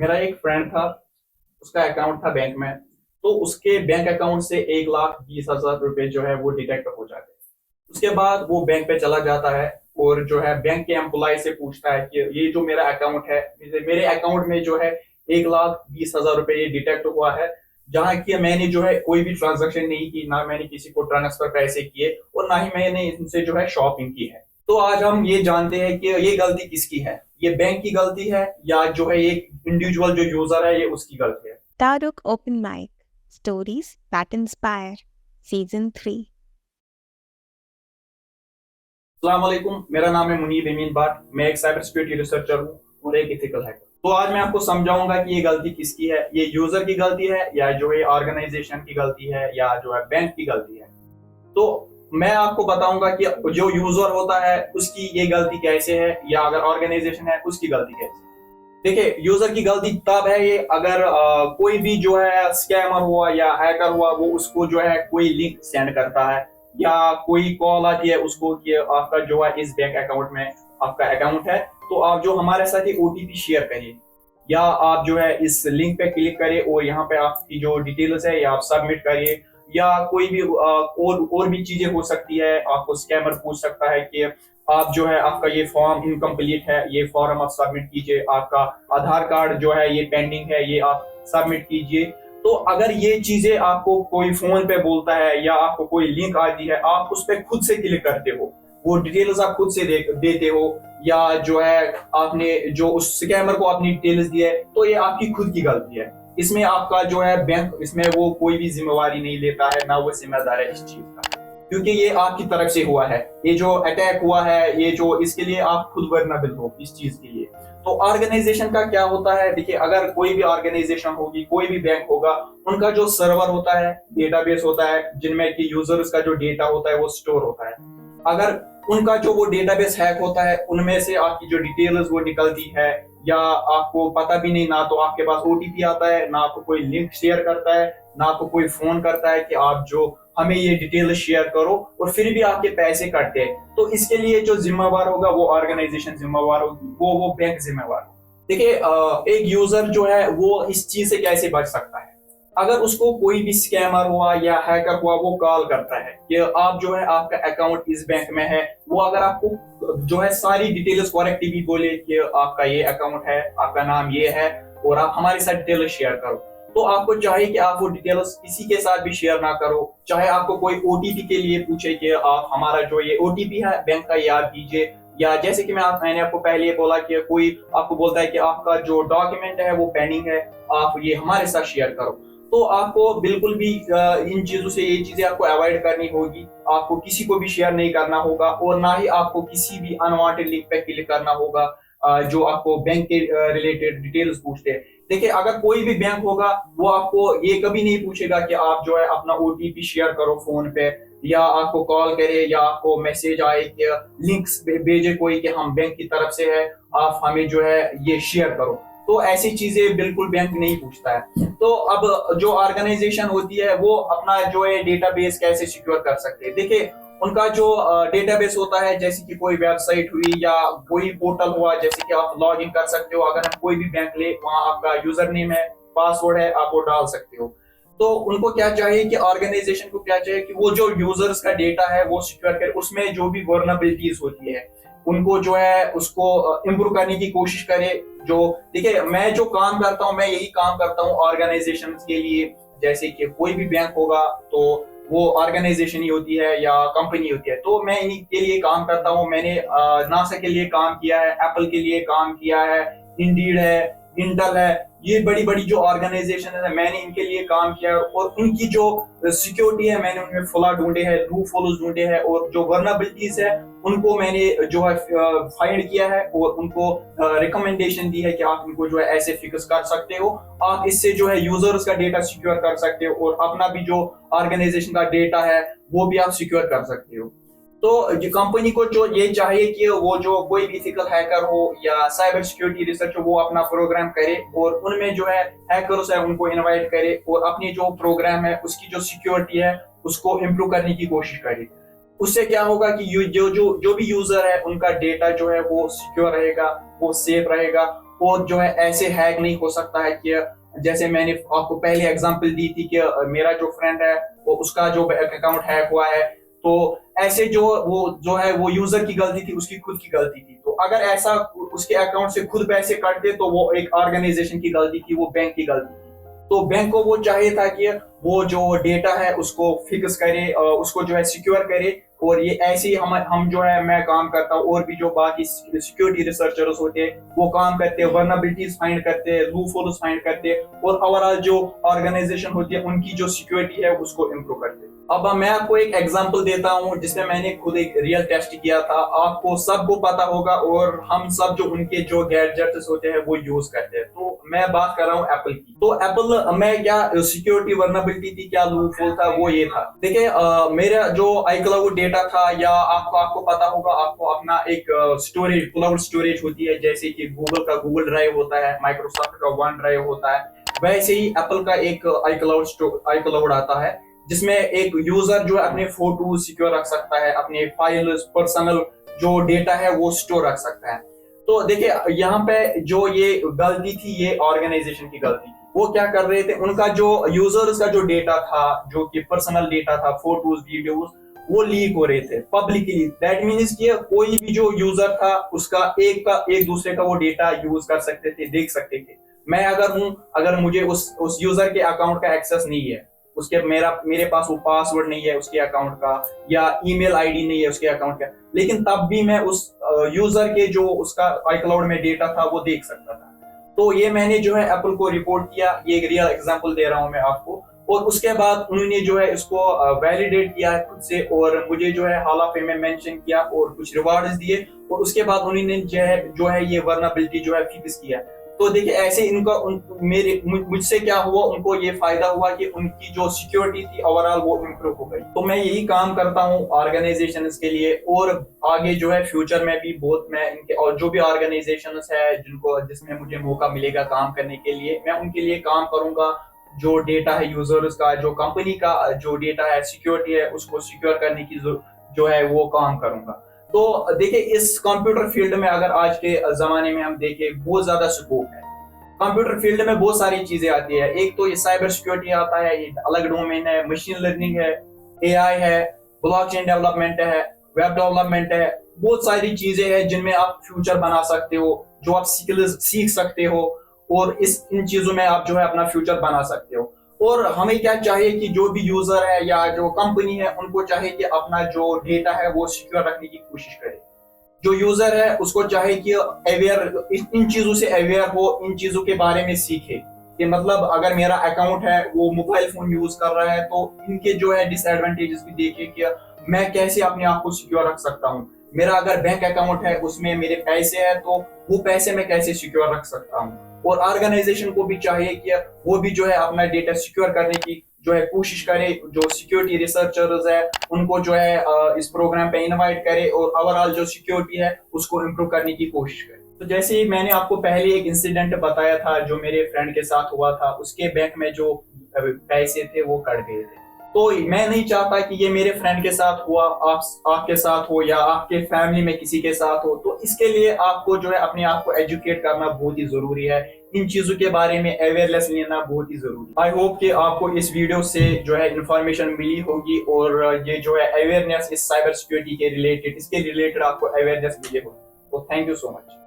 मेरा एक फ्रेंड था, उसका अकाउंट था बैंक में। तो उसके बैंक अकाउंट से 1,20,000 रुपए जो है वो डिटेक्ट हो जाते हैं। उसके बाद वो बैंक पे चला जाता है और जो है बैंक के एम्प्लॉय से पूछता है कि ये जो मेरा अकाउंट है, मेरे अकाउंट में जो है 1,20,000 रुपए ये डिटेक्ट हुआ है, जहाँ की मैंने जो है कोई भी ट्रांजेक्शन नहीं की, ना मैंने किसी को ट्रांसफर पैसे किए और ना ही मैंने इनसे जो है शॉपिंग की है। तो आज हम ये जानते हैं कि ये गलती किसकी है, ये बैंक की गलती है या जो है एक इंडिविजुअल जो यूजर है ये उसकी गलती है। Taruk Open Mic Stories that Inspire Season 3. अस्सलाम वालेकुम, मेरा नाम है मुनीब अमीन बाट। मैं एक साइबर सिक्योरिटी रिसर्चर हूँ और एक इथिकल हैकर। तो आज मैं आपको समझाऊंगा कि ये गलती किसकी है, ये यूजर की गलती है या जो है ऑर्गेनाइजेशन की गलती है या जो है बैंक की गलती है। तो मैं आपको बताऊंगा कि जो यूजर होता है उसकी ये गलती कैसे है या अगर ऑर्गेनाइजेशन है उसकी गलती कैसे है। देखिए, यूजर की गलती तब है ये अगर कोई भी जो है स्कैमर हुआ या हैकर हुआ वो उसको जो है कोई लिंक सेंड करता है या कोई कॉल आती है उसको कि आपका जो है इस बैंक अकाउंट में आपका अकाउंट है, तो आप जो हमारे साथ ही ओटीपी शेयर करिए या आप जो है इस लिंक पे क्लिक करिए और यहाँ पे आपकी जो डिटेल्स है या आप सबमिट करिए या कोई भी और भी चीजें हो सकती है। आपको स्कैमर पूछ सकता है कि आप जो है आपका ये फॉर्म इनकम्प्लीट है, ये फॉर्म आप सबमिट कीजिए, आपका आधार कार्ड जो है ये पेंडिंग है, ये आप सबमिट कीजिए। तो अगर ये चीजें आपको कोई फोन पे बोलता है या आपको कोई लिंक आती है, आप उस पर खुद से क्लिक करते हो, वो डिटेल्स आप खुद से देते हो या जो है आपने जो उस स्कैमर को अपनी डिटेल्स दी है, तो ये आपकी खुद की गलती है। इसमें आपका जो है बैंक इसमें वो कोई भी जिम्मेवारी नहीं लेता है, ना वो जिम्मेदार है इस चीज का, क्योंकि ये आपकी तरफ से हुआ है। ये जो अटैक हुआ है ये जो इसके लिए आप खुद वर्नेबल हो इस चीज के लिए। तो ऑर्गेनाइजेशन का क्या होता है, देखिए अगर कोई भी ऑर्गेनाइजेशन होगी, कोई भी बैंक होगा, उनका जो सर्वर होता है, डेटाबेस होता है जिनमें कि यूजर्स का जो डेटा होता है वो स्टोर होता है। अगर उनका जो वो डेटाबेस हैक होता है, उनमें से आपकी जो डिटेल्स वो निकलती है या आपको पता भी नहीं, ना तो आपके पास ओटीपी आता है, ना आपको कोई लिंक शेयर करता है, ना आपको कोई फोन करता है कि आप जो हमें ये डिटेल शेयर करो, और फिर भी आपके पैसे कटते हैं, तो इसके लिए जो जिम्मेवार होगा वो ऑर्गेनाइजेशन जिम्मेवार होगी, वो बैंक जिम्मेवार होगा। देखिए, एक यूजर जो है वो इस चीज से कैसे बच सकता है। अगर उसको कोई भी स्कैमर हुआ या हैकर हुआ वो कॉल करता है कि आप जो है आपका अकाउंट इस बैंक में है, वो अगर आपको जो है सारी डिटेल्स करेक्टली बोले कि आपका ये अकाउंट है, आपका नाम ये है और आप हमारे साथ डिटेल्स शेयर करो, तो आपको चाहिए कि आप वो डिटेल्स किसी के साथ भी शेयर ना करो। चाहे आपको कोई ओटीपी के लिए पूछे कि आप हमारा जो ये ओटीपी है बैंक का याद कीजिए, या जैसे कि मैंने आपको पहले ये बोला कि कोई आपको बोलता है कि आपका जो डॉक्यूमेंट है वो पेंडिंग है, आप ये हमारे साथ शेयर करो, तो आपको बिल्कुल भी इन चीजों से ये चीजें आपको अवॉइड करनी होगी। आपको किसी को भी शेयर नहीं करना होगा और ना ही आपको किसी भी अनवांटेड लिंक पे क्लिक करना होगा जो आपको बैंक के रिलेटेड डिटेल्स पूछते हैं। देखिए, अगर कोई भी बैंक होगा वो आपको ये कभी नहीं पूछेगा कि आप जो है अपना ओटीपी शेयर करो फोन पे, या आपको कॉल करे या आपको मैसेज आए कि लिंक्स भेजे कोई कि हम बैंक की तरफ से है, आप हमें जो है ये शेयर करो। तो ऐसी चीजें बिल्कुल बैंक नहीं पूछता है। तो अब जो ऑर्गेनाइजेशन होती है वो अपना जो है डेटाबेस कैसे सिक्योर कर सकते हैं। देखिए, उनका जो डेटाबेस होता है, जैसे कि कोई वेबसाइट हुई या कोई पोर्टल हुआ, जैसे कि आप लॉग इन कर सकते हो। अगर हम कोई भी बैंक ले, वहां आपका यूजर नेम है, पासवर्ड है, आप वो डाल सकते हो। तो उनको क्या चाहिए कि ऑर्गेनाइजेशन को क्या चाहिए कि वो जो यूजर्स का डेटा है वो सिक्योर करे, उसमें जो भी वर्नरेबिलिटीज होती है उनको जो है उसको इम्प्रूव करने की कोशिश करे। जो देखिए, मैं जो काम करता हूँ मैं यही काम करता हूँ ऑर्गेनाइजेशन के लिए। जैसे कि कोई भी बैंक होगा तो वो ऑर्गेनाइजेशन ही होती है या कंपनी होती है, तो मैं इन्हीं के लिए काम करता हूँ। मैंने नासा के लिए काम किया है, एप्पल के लिए काम किया है, इंडीड है, इंटेल है, ये बड़ी बड़ी जो ऑर्गेनाइजेशन है मैंने इनके लिए काम किया है। और इनकी जो सिक्योरिटी है मैंने उनमें फुला ढूंढे हैं, लूप होल्स ढूंढे हैं, और जो वर्नरेबिलिटीज है उनको मैंने जो है फाइंड किया है और उनको रिकमेंडेशन दी है कि आप इनको जो है ऐसे फिक्स कर सकते हो। आप इससे जो है यूजर्स का डेटा सिक्योर कर सकते हो और अपना भी जो ऑर्गेनाइजेशन का डेटा है वो भी आप सिक्योर कर सकते हो। तो कंपनी को जो ये चाहिए कि वो जो कोई भी इथिकल हैकर हो या साइबर सिक्योरिटी रिसर्च हो वो अपना प्रोग्राम करे और उनमें जो है हैकर्स है उनको इनवाइट करे और अपनी जो प्रोग्राम है उसकी जो सिक्योरिटी है उसको इम्प्रूव करने की कोशिश करे। उससे क्या होगा कि जो जो जो भी यूजर है उनका डेटा जो है वो सिक्योर रहेगा, वो सेफ रहेगा वो जो है ऐसे हैक नहीं हो सकता है कि जैसे मैंने आपको पहले एग्जांपल दी थी कि मेरा जो फ्रेंड है वो उसका जो बैंक अकाउंट हैक हुआ है, तो ऐसे जो है वो यूजर की गलती थी, उसकी खुद की गलती थी। तो अगर ऐसा उसके अकाउंट से खुद पैसे कटते तो वो एक ऑर्गेनाइजेशन की गलती थी, वो बैंक की गलती थी। तो बैंक को वो चाहिए था कि वो जो डेटा है उसको फिक्स करे, उसको जो है सिक्योर करे। और ये ऐसे ही हम जो है मैं काम करता हूँ, और भी जो बाकी सिक्योरिटी रिसर्चर्स होते हैं वो काम करते हैं, वर्नबिलिटीज फाइंड करते हैं, लूपहोल्स फाइंड करते हैं, और ओवरऑल जो ऑर्गेनाइजेशन होती है उनकी जो सिक्योरिटी है उसको इम्प्रूव करते हैं। अब मैं आपको एक एग्जांपल देता हूँ जिसमें मैंने खुद एक रियल टेस्ट किया था। आपको सबको पता होगा, और हम सब जो उनके जो गैजेट्स होते हैं वो यूज करते हैं। तो मैं बात कर रहा हूँ एप्पल की। तो एप्पल में क्या सिक्योरिटी वर्नबिलिटी थी, क्या लूपहोल था, वो ये था। देखिए मेरा जो iCloud डेटा था, या आपको पता होगा, आपको अपना एक स्टोरेज, क्लाउड स्टोरेज होती है, जैसे कि गूगल का गूगल ड्राइव होता है, माइक्रोसॉफ्ट का वन ड्राइव होता है, वैसे ही एप्पल का एक iCloud आता है, जिसमें एक यूजर जो है अपने फोटो सिक्योर रख सकता है, अपने फाइल्स, पर्सनल जो डेटा है वो स्टोर रख सकता है। तो देखिए यहाँ पे जो ये गलती थी, ये ऑर्गेनाइजेशन की गलती थी। वो क्या कर रहे थे, उनका जो यूजर्स का जो डेटा था, जो कि पर्सनल डेटा था, फोटोज, वीडियोस, वो लीक हो रहे थे पब्लिकली। दैट मीन्स कि कोई भी जो यूजर था उसका एक दूसरे का वो डेटा यूज कर सकते थे, देख सकते थे। मैं अगर मुझे उस यूजर के अकाउंट का एक्सेस नहीं है, मेरे पास वो पासवर्ड नहीं है उसके अकाउंट का, या ईमेल आईडी नहीं है उसके अकाउंट का, लेकिन तब भी मैं उस यूजर के जो उसका iCloud में डेटा था वो देख सकता था। तो ये मैंने जो है एप्पल को रिपोर्ट किया, ये एक रियल एग्जांपल दे रहा हूं मैं आपको। और उसके बाद उन्होंने जो है इसको वैलिडेट किया है खुद से, और मुझे जो है हॉल ऑफ फेम में मेंशन किया और कुछ रिवार्ड्स दिए, और उसके बाद उन्होंने जो है ये वर्नबिलिटी जो है फिक्स किया। तो देखिए ऐसे मुझसे क्या हुआ, उनको ये फायदा हुआ कि उनकी जो सिक्योरिटी थी ओवरऑल वो इम्प्रूव हो गई। तो मैं यही काम करता हूँ ऑर्गेनाइजेशंस के लिए, और आगे जो है फ्यूचर में भी बहुत मैं इनके, और जो भी ऑर्गेनाइजेशंस है जिसमें मुझे मौका मिलेगा काम करने के लिए, मैं उनके लिए काम करूंगा। जो डेटा है यूजर्स का, जो कंपनी का जो डेटा है, सिक्योरिटी है, उसको सिक्योर करने की जो है वो काम करूंगा। तो देखिए इस कंप्यूटर फील्ड में अगर आज के जमाने में हम देखें, बहुत ज्यादा स्कोप है। कंप्यूटर फील्ड में बहुत सारी चीजें आती है। एक तो ये साइबर सिक्योरिटी आता है, ये अलग डोमेन है, मशीन लर्निंग है, एआई है, ब्लॉकचेन डेवलपमेंट है, वेब डेवलपमेंट है, बहुत सारी चीजें हैं जिनमें आप फ्यूचर बना सकते हो, जो आप स्किल्स सीख सकते हो, और इन चीजों में आप जो है अपना फ्यूचर बना सकते हो। और हमें क्या चाहिए कि जो भी यूजर है या जो कंपनी है, उनको चाहिए कि अपना जो डेटा है वो सिक्योर रखने की कोशिश करे। जो यूजर है उसको चाहे कि इन चीजों से अवेयर हो, इन चीजों के बारे में सीखे कि मतलब अगर मेरा अकाउंट है वो मोबाइल फोन यूज कर रहा है, तो इनके जो है डिसएडवांटेजेस भी देखे कि मैं कैसे अपने आप को सिक्योर रख सकता हूँ। मेरा अगर बैंक अकाउंट है उसमें मेरे पैसे है, तो वो पैसे मैं कैसे सिक्योर रख सकता हूँ। और ऑर्गेनाइजेशन को भी चाहिए कि वो भी जो है अपना डेटा सिक्योर करने की जो है कोशिश करे। जो सिक्योरिटी रिसर्चर्स है उनको जो है इस प्रोग्राम पे इनवाइट करे, और ओवरऑल जो सिक्योरिटी है उसको इम्प्रूव करने की कोशिश करे। तो जैसे ही मैंने आपको पहले एक इंसिडेंट बताया था जो मेरे फ्रेंड के साथ हुआ था, उसके बैंक में जो पैसे थे वो कट गए थे। तो मैं नहीं चाहता कि ये मेरे फ्रेंड के साथ हुआ, आपके साथ हो, या आपके फैमिली में किसी के साथ हो। तो इसके लिए आपको जो है अपने आप को एजुकेट करना बहुत ही जरूरी है, इन चीजों के बारे में अवेयरनेस लेना बहुत ही जरूरी है। आई होप कि आपको इस वीडियो से जो है इंफॉर्मेशन मिली होगी, और ये जो है अवेयरनेस इस साइबर सिक्योरिटी के रिलेटेड, इसके रिलेटेड आपको अवेयरनेस मिली होगी। तो थैंक यू सो मच।